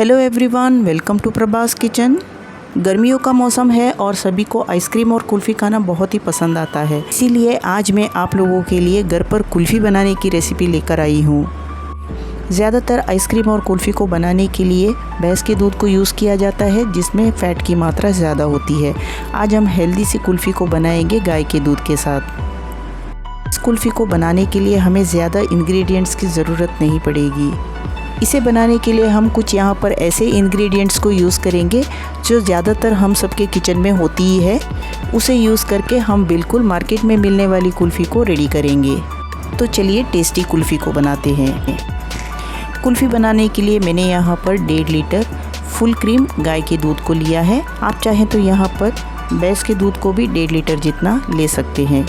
Hello everyone, welcome to Prabhas kitchen. गर्मियों का मौसम है और सभी को आइसक्रीम और कुल्फ़ी खाना बहुत ही पसंद आता है, इसीलिए आज मैं आप लोगों के लिए घर पर कुल्फ़ी बनाने की रेसिपी लेकर आई हूँ। ज़्यादातर आइसक्रीम और कुल्फ़ी को बनाने के लिए भैंस के दूध को यूज़ किया जाता है, जिसमें फ़ैट की मात्रा ज़्यादा होती है। आज हम हेल्दी सी कुल्फ़ी को बनाएंगे गाय के दूध के साथ। इस कुल्फ़ी को बनाने के लिए हमें ज़्यादा इंग्रेडिएंट्स की ज़रूरत नहीं पड़ेगी। इसे बनाने के लिए हम कुछ यहाँ पर ऐसे इंग्रेडिएंट्स को यूज़ करेंगे जो ज़्यादातर हम सबके किचन में होती ही है। उसे यूज़ करके हम बिल्कुल मार्केट में मिलने वाली कुल्फ़ी को रेडी करेंगे। तो चलिए टेस्टी कुल्फ़ी को बनाते हैं। कुल्फ़ी बनाने के लिए मैंने यहाँ पर 1.5 लीटर फुल क्रीम गाय के दूध को लिया है। आप चाहें तो यहाँ पर भैंस के दूध को भी 1.5 लीटर जितना ले सकते हैं।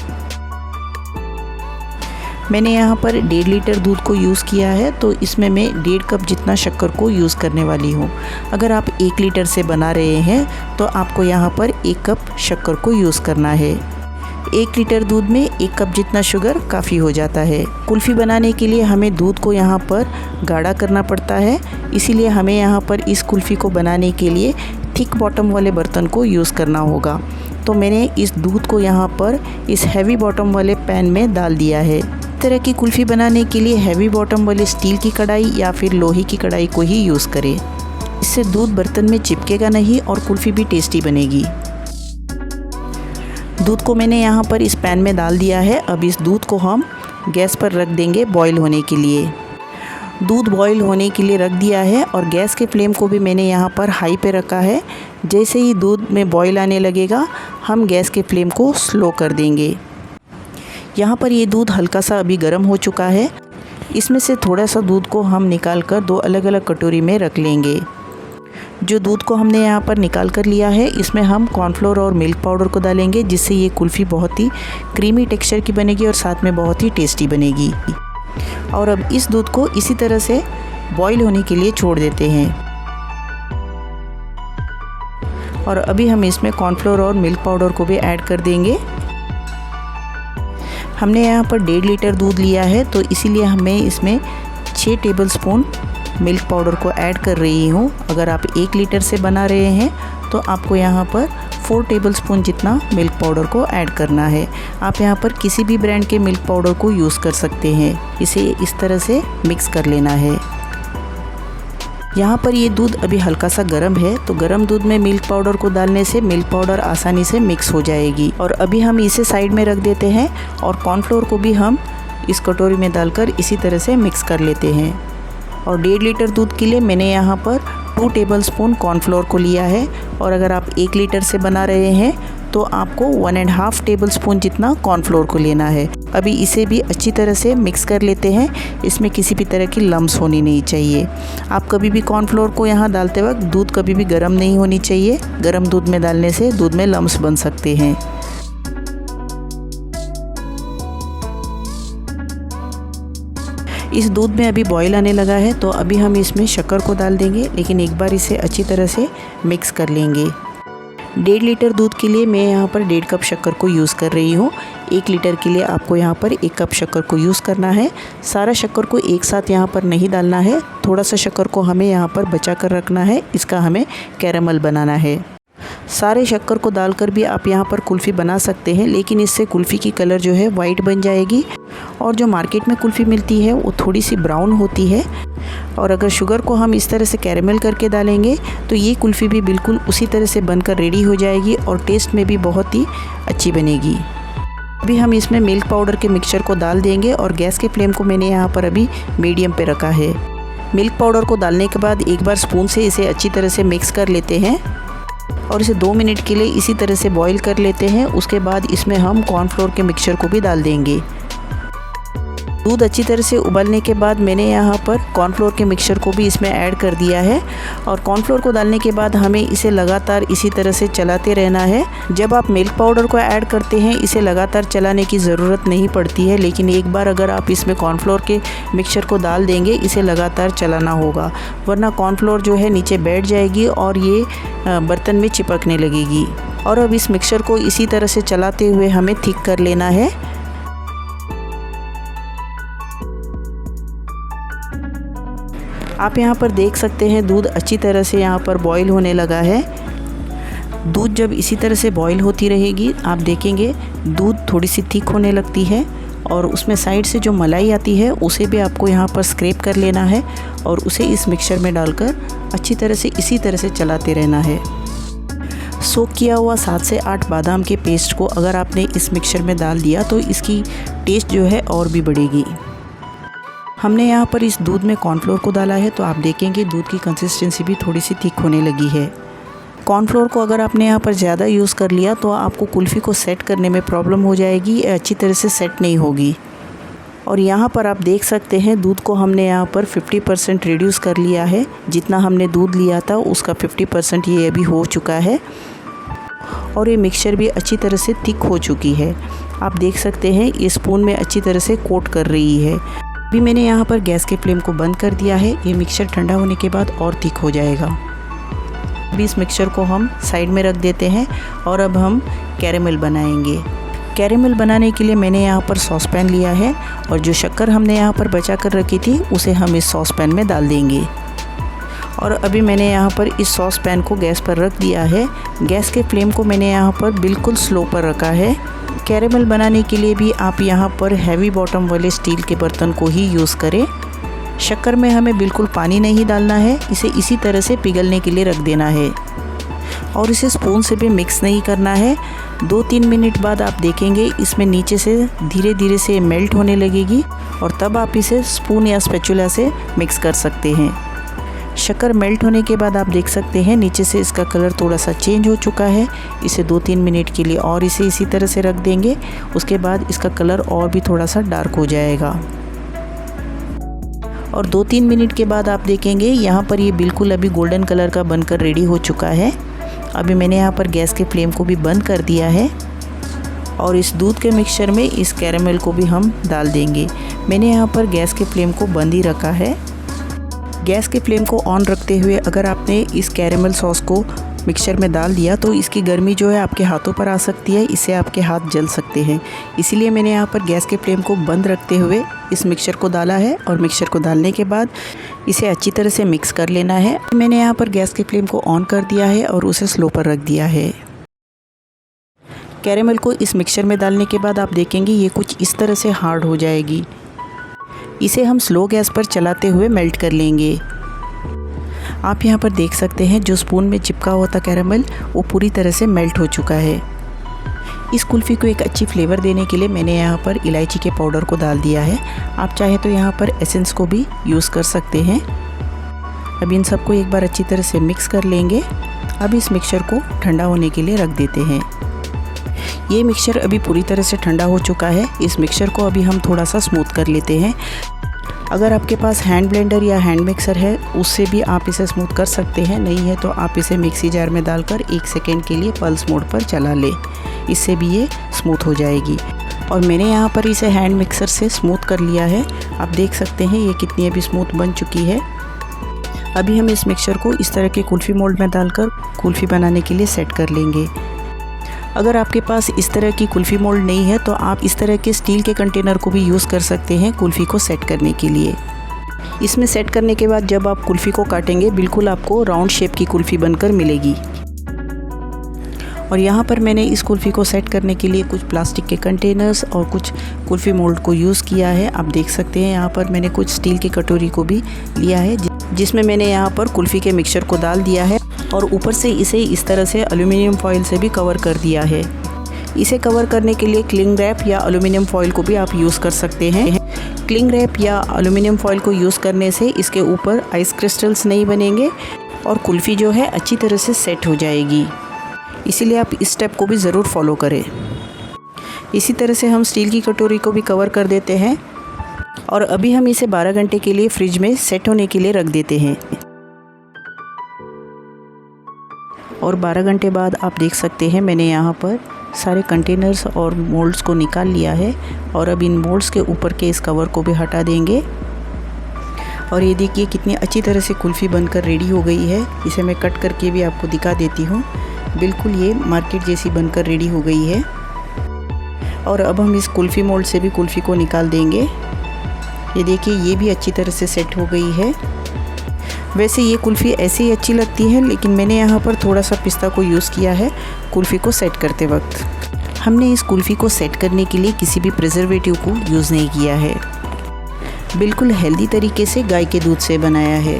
मैंने यहाँ पर 1.5 लीटर दूध को यूज़ किया है, तो इसमें मैं 1.5 कप जितना शक्कर को यूज़ करने वाली हूँ। अगर आप 1 लीटर से बना रहे हैं तो आपको यहाँ पर 1 कप शक्कर को यूज़ करना है। 1 लीटर दूध में 1 कप जितना शुगर काफ़ी हो जाता है। कुल्फ़ी बनाने के लिए हमें दूध को यहाँ पर गाढ़ा करना पड़ता है, इसीलिए हमें यहाँ पर इस कुल्फ़ी को बनाने के लिए थिक बॉटम वाले बर्तन को यूज़ करना होगा। तो मैंने इस दूध को यहाँ पर इस हैवी बॉटम वाले पैन में डाल दिया है। इस तरह की कुल्फ़ी बनाने के लिए हैवी बॉटम वाली स्टील की कढ़ाई या फिर लोहे की कढ़ाई को ही यूज़ करें। इससे दूध बर्तन में चिपकेगा नहीं और कुल्फ़ी भी टेस्टी बनेगी। दूध को मैंने यहाँ पर इस पैन में डाल दिया है। अब इस दूध को हम गैस पर रख देंगे बॉईल होने के लिए। दूध बॉईल होने के लिए रख दिया है और गैस के फ्लेम को भी मैंने यहाँ पर हाई पे रखा है। जैसे ही दूध में बॉईल आने लगेगा हम गैस के फ्लेम को स्लो कर देंगे। यहाँ पर ये दूध हल्का सा अभी गर्म हो चुका है। इसमें से थोड़ा सा दूध को हम निकाल कर 2 अलग अलग कटोरी में रख लेंगे। जो दूध को हमने यहाँ पर निकाल कर लिया है, इसमें हम कॉर्नफ्लोर और मिल्क पाउडर को डालेंगे, जिससे ये कुल्फ़ी बहुत ही क्रीमी टेक्सचर की बनेगी और साथ में बहुत ही टेस्टी बनेगी। और अब इस दूध को इसी तरह से बॉईल होने के लिए छोड़ देते हैं। और अभी हम इसमें कॉर्नफ्लोर और मिल्क पाउडर को भी ऐड कर देंगे। हमने यहाँ पर 1.5 लीटर दूध लिया है, तो इसीलिए हमें इसमें 6 टेबलस्पून मिल्क पाउडर को ऐड कर रही हूँ। अगर आप 1 लीटर से बना रहे हैं तो आपको यहाँ पर 4 टेबलस्पून जितना मिल्क पाउडर को ऐड करना है। आप यहाँ पर किसी भी ब्रांड के मिल्क पाउडर को यूज़ कर सकते हैं। इसे इस तरह से मिक्स कर लेना है। यहाँ पर ये दूध अभी हल्का सा गर्म है, तो गर्म दूध में मिल्क पाउडर को डालने से मिल्क पाउडर आसानी से मिक्स हो जाएगी। और अभी हम इसे साइड में रख देते हैं और कॉर्नफ्लोर को भी हम इस कटोरी में डालकर इसी तरह से मिक्स कर लेते हैं। और 1.5 लीटर दूध के लिए मैंने यहाँ पर 2 टेबलस्पून कॉर्नफ्लोर को लिया है। और अगर आप 1 लीटर से बना रहे हैं तो आपको 1.5 टेबलस्पून जितना कॉर्नफ्लोर को लेना है। अभी इसे भी अच्छी तरह से मिक्स कर लेते हैं। इसमें किसी भी तरह की लम्स होनी नहीं चाहिए। आप कभी भी कॉर्नफ्लोर को यहाँ डालते वक्त दूध कभी भी गर्म नहीं होनी चाहिए। गर्म दूध में डालने से दूध में लम्स बन सकते हैं। इस दूध में अभी बॉईल आने लगा है, तो अभी हम इसमें शक्कर को डाल देंगे, लेकिन एक बार इसे अच्छी तरह से मिक्स कर लेंगे। 1.5 लीटर दूध के लिए मैं यहाँ पर 1.5 कप शक्कर को यूज़ कर रही हूँ। 1 लीटर के लिए आपको यहाँ पर 1 कप शक्कर को यूज़ करना है। सारा शक्कर को एक साथ यहाँ पर नहीं डालना है। थोड़ा सा शक्कर को हमें यहाँ पर बचा कर रखना है। इसका हमें कैरेमल बनाना है। सारे शक्कर को डालकर भी आप यहाँ पर कुल्फ़ी बना सकते हैं, लेकिन इससे कुल्फ़ी की कलर जो है वाइट बन जाएगी। और जो मार्केट में कुल्फ़ी मिलती है वो थोड़ी सी ब्राउन होती है। और अगर शुगर को हम इस तरह से कैरेमल करके डालेंगे तो ये कुल्फ़ी भी बिल्कुल उसी तरह से बनकर रेडी हो जाएगी और टेस्ट में भी बहुत ही अच्छी बनेगी। अभी हम इसमें मिल्क पाउडर के मिक्सचर को डाल देंगे और गैस के फ्लेम को मैंने यहाँ पर अभी मीडियम पे रखा है। मिल्क पाउडर को डालने के बाद एक बार स्पून से इसे अच्छी तरह से मिक्स कर लेते हैं और इसे 2 मिनट के लिए इसी तरह से बॉईल कर लेते हैं। उसके बाद इसमें हम कॉर्नफ्लोर के मिक्सचर को भी डाल देंगे। दूध अच्छी तरह से उबलने के बाद मैंने यहाँ पर कॉर्नफ्लोर के मिक्सचर को भी इसमें ऐड कर दिया है। और कॉर्नफ्लोर को डालने के बाद हमें इसे लगातार इसी तरह से चलाते रहना है। जब आप मिल्क पाउडर को ऐड करते हैं इसे लगातार चलाने की ज़रूरत नहीं पड़ती है, लेकिन एक बार अगर आप इसमें कॉर्नफ्लोर के मिक्सचर को डाल देंगे इसे लगातार चलाना होगा, वरना कॉर्नफ्लोर जो है नीचे बैठ जाएगी और ये बर्तन में चिपकने लगेगी। और अब इस मिक्सचर को इसी तरह से चलाते हुए हमें थिक कर लेना है। आप यहाँ पर देख सकते हैं दूध अच्छी तरह से यहाँ पर बॉईल होने लगा है। दूध जब इसी तरह से बॉईल होती रहेगी, आप देखेंगे दूध थोड़ी सी थिक होने लगती है और उसमें साइड से जो मलाई आती है उसे भी आपको यहाँ पर स्क्रैप कर लेना है और उसे इस मिक्सचर में डालकर अच्छी तरह से इसी तरह से चलाते रहना है। सोक किया हुआ 7 से 8 बादाम के पेस्ट को अगर आपने इस मिक्सचर में डाल दिया तो इसकी टेस्ट जो है और भी बढ़ेगी। हमने यहाँ पर इस दूध में कॉर्नफ्लोर को डाला है तो आप देखेंगे दूध की कंसिस्टेंसी भी थोड़ी सी थिक होने लगी है। कॉर्नफ्लोर को अगर आपने यहाँ पर ज़्यादा यूज़ कर लिया तो आपको कुल्फ़ी को सेट करने में प्रॉब्लम हो जाएगी, अच्छी तरह से सेट नहीं होगी। और यहाँ पर आप देख सकते हैं दूध को हमने यहाँ पर 50% रिड्यूस कर लिया है। जितना हमने दूध लिया था उसका 50% ये अभी हो चुका है और ये मिक्सचर भी अच्छी तरह से थिक हो चुकी है। आप देख सकते हैं ये स्पून में अच्छी तरह से कोट कर रही है। अभी मैंने यहाँ पर गैस के फ्लेम को बंद कर दिया है। ये मिक्सचर ठंडा होने के बाद और थिक हो जाएगा। अभी इस मिक्सचर को हम साइड में रख देते हैं और अब हम कैरेमल बनाएंगे। कैरेमल बनाने के लिए मैंने यहाँ पर सॉस पैन लिया है और जो शक्कर हमने यहाँ पर बचा कर रखी थी उसे हम इस सॉस पैन में डाल देंगे। और अभी मैंने यहाँ पर इस सॉस पैन को गैस पर रख दिया है। गैस के फ्लेम को मैंने यहाँ पर बिल्कुल स्लो पर रखा है। कैरेमल बनाने के लिए भी आप यहाँ पर हैवी बॉटम वाले स्टील के बर्तन को ही यूज़ करें। शक्कर में हमें बिल्कुल पानी नहीं डालना है, इसे इसी तरह से पिघलने के लिए रख देना है और इसे स्पून से भी मिक्स नहीं करना है। 2-3 मिनट बाद आप देखेंगे इसमें नीचे से धीरे धीरे से मेल्ट होने लगेगी और तब आप इसे स्पून या स्पैचुला से मिक्स कर सकते हैं। शक्कर मेल्ट होने के बाद आप देख सकते हैं नीचे से इसका कलर थोड़ा सा चेंज हो चुका है। इसे 2-3 मिनट के लिए और इसे इसी तरह से रख देंगे। उसके बाद इसका कलर और भी थोड़ा सा डार्क हो जाएगा और 2-3 मिनट के बाद आप देखेंगे यहाँ पर ये बिल्कुल अभी गोल्डन कलर का बनकर रेडी हो चुका है। अभी मैंने यहाँ पर गैस के फ्लेम को भी बंद कर दिया है और इस दूध के मिक्सचर में इस कैरेमल को भी हम डाल देंगे। मैंने यहाँ पर गैस के फ्लेम को बंद ही रखा है। गैस के फ्लेम को ऑन रखते हुए अगर आपने इस कैरेमल सॉस को मिक्सचर में डाल दिया तो इसकी गर्मी जो है आपके हाथों पर आ सकती है, इससे आपके हाथ जल सकते हैं। इसीलिए मैंने यहाँ पर गैस के फ्लेम को बंद रखते हुए इस मिक्सचर को डाला है और मिक्सचर को डालने के बाद इसे अच्छी तरह से मिक्स कर लेना है। मैंने यहाँ पर गैस के फ्लेम को ऑन कर दिया है और उसे स्लो पर रख दिया है। कैरेमल को इस मिक्सचर में डालने के बाद आप देखेंगे ये कुछ इस तरह से हार्ड हो जाएगी। इसे हम स्लो गैस पर चलाते हुए मेल्ट कर लेंगे। आप यहाँ पर देख सकते हैं जो स्पून में चिपका हुआ था कैरेमल वो पूरी तरह से मेल्ट हो चुका है। इस कुल्फ़ी को एक अच्छी फ्लेवर देने के लिए मैंने यहाँ पर इलायची के पाउडर को डाल दिया है। आप चाहे तो यहाँ पर एसेंस को भी यूज़ कर सकते हैं। अब इन सबको एक बार अच्छी तरह से मिक्स कर लेंगे। अब इस मिक्सचर को ठंडा होने के लिए रख देते हैं। ये मिक्सचर अभी पूरी तरह से ठंडा हो चुका है। इस मिक्सचर को अभी हम थोड़ा सा स्मूथ कर लेते हैं। अगर आपके पास हैंड ब्लेंडर या हैंड मिक्सर है उससे भी आप इसे स्मूथ कर सकते हैं, नहीं है तो आप इसे मिक्सी जार में डालकर 1 सेकेंड के लिए पल्स मोड पर चला लें, इससे भी ये स्मूथ हो जाएगी। और मैंने यहाँ पर इसे हैंड मिक्सर से स्मूथ कर लिया है। आप देख सकते हैं ये कितनी अभी स्मूथ बन चुकी है। अभी हम इस मिक्सचर को इस तरह के कुल्फ़ी मोल्ड में डालकर कुल्फ़ी बनाने के लिए सेट कर लेंगे। अगर आपके पास इस तरह की कुल्फ़ी मोल्ड नहीं है तो आप इस तरह के स्टील के कंटेनर को भी यूज़ कर सकते हैं कुल्फ़ी को सेट करने के लिए। इसमें सेट करने के बाद जब आप कुल्फ़ी को काटेंगे बिल्कुल आपको राउंड शेप की कुल्फ़ी बनकर मिलेगी। और यहाँ पर मैंने इस कुल्फ़ी को सेट करने के लिए कुछ प्लास्टिक के कंटेनर्स और कुछ कुल्फ़ी मोल्ड को यूज़ किया है। आप देख सकते हैं यहाँ पर मैंने कुछ स्टील की कटोरी को भी लिया है जिसमें मैंने यहाँ पर कुल्फ़ी के मिक्सचर को डाल दिया है और ऊपर से इसे इस तरह से एल्युमिनियम फॉइल से भी कवर कर दिया है। इसे कवर करने के लिए क्लिंग रैप या एल्युमिनियम फॉइल को भी आप यूज़ कर सकते हैं। क्लिंग रैप या एल्युमिनियम फॉइल को यूज़ करने से इसके ऊपर आइस क्रिस्टल्स नहीं बनेंगे और कुल्फ़ी जो है अच्छी तरह से सेट हो जाएगी। इसीलिए आप इस स्टेप को भी ज़रूर फॉलो करें। इसी तरह से हम स्टील की कटोरी को भी कवर कर देते हैं और अभी हम इसे 12 घंटे के लिए फ्रिज में सेट होने के लिए रख देते हैं। और 12 घंटे बाद आप देख सकते हैं मैंने यहाँ पर सारे कंटेनर्स और मोल्ड्स को निकाल लिया है और अब इन मोल्ड्स के ऊपर के इस कवर को भी हटा देंगे। और ये देखिए कितनी अच्छी तरह से कुल्फ़ी बनकर रेडी हो गई है। इसे मैं कट करके भी आपको दिखा देती हूँ। बिल्कुल ये मार्केट जैसी बनकर रेडी हो गई है। और अब हम इस कुल्फ़ी मोल्ड से भी कुल्फ़ी को निकाल देंगे। ये देखिए ये भी अच्छी तरह से सेट हो गई है। वैसे ये कुल्फ़ी ऐसे ही अच्छी लगती है, लेकिन मैंने यहाँ पर थोड़ा सा पिस्ता को यूज़ किया है कुल्फ़ी को सेट करते वक्त। हमने इस कुल्फ़ी को सेट करने के लिए किसी भी प्रिजर्वेटिव को यूज़ नहीं किया है, बिल्कुल हेल्दी तरीके से गाय के दूध से बनाया है।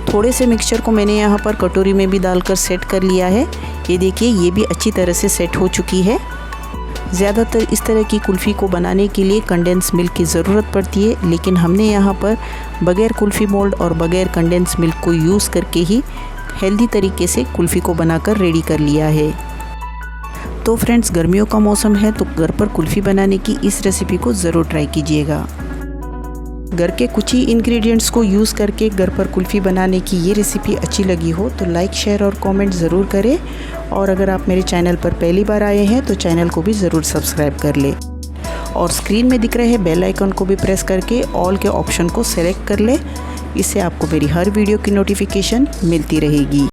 थोड़े से मिक्सचर को मैंने यहाँ पर कटोरी में भी डालकर सेट कर लिया है। ये देखिए, ये भी अच्छी तरह से सेट हो चुकी है। ज़्यादातर इस तरह की कुल्फ़ी को बनाने के लिए कंडेंस मिल्क की ज़रूरत पड़ती है, लेकिन हमने यहाँ पर बग़ैर कुल्फ़ी मोल्ड और बग़ैर कंडेंस मिल्क को यूज़ करके ही हेल्दी तरीके से कुल्फ़ी को बनाकर रेडी कर लिया है। तो फ्रेंड्स, गर्मियों का मौसम है तो घर पर कुल्फ़ी बनाने की इस रेसिपी को ज़रूर ट्राई कीजिएगा। घर के कुछ ही इंग्रेडिएंट्स को यूज़ करके घर पर कुल्फ़ी बनाने की ये रेसिपी अच्छी लगी हो तो लाइक, शेयर और कमेंट ज़रूर करें। और अगर आप मेरे चैनल पर पहली बार आए हैं तो चैनल को भी ज़रूर सब्सक्राइब कर लें और स्क्रीन में दिख रहे बेल आइकन को भी प्रेस करके ऑल के ऑप्शन को सेलेक्ट कर लें। इससे आपको मेरी हर वीडियो की नोटिफिकेशन मिलती रहेगी।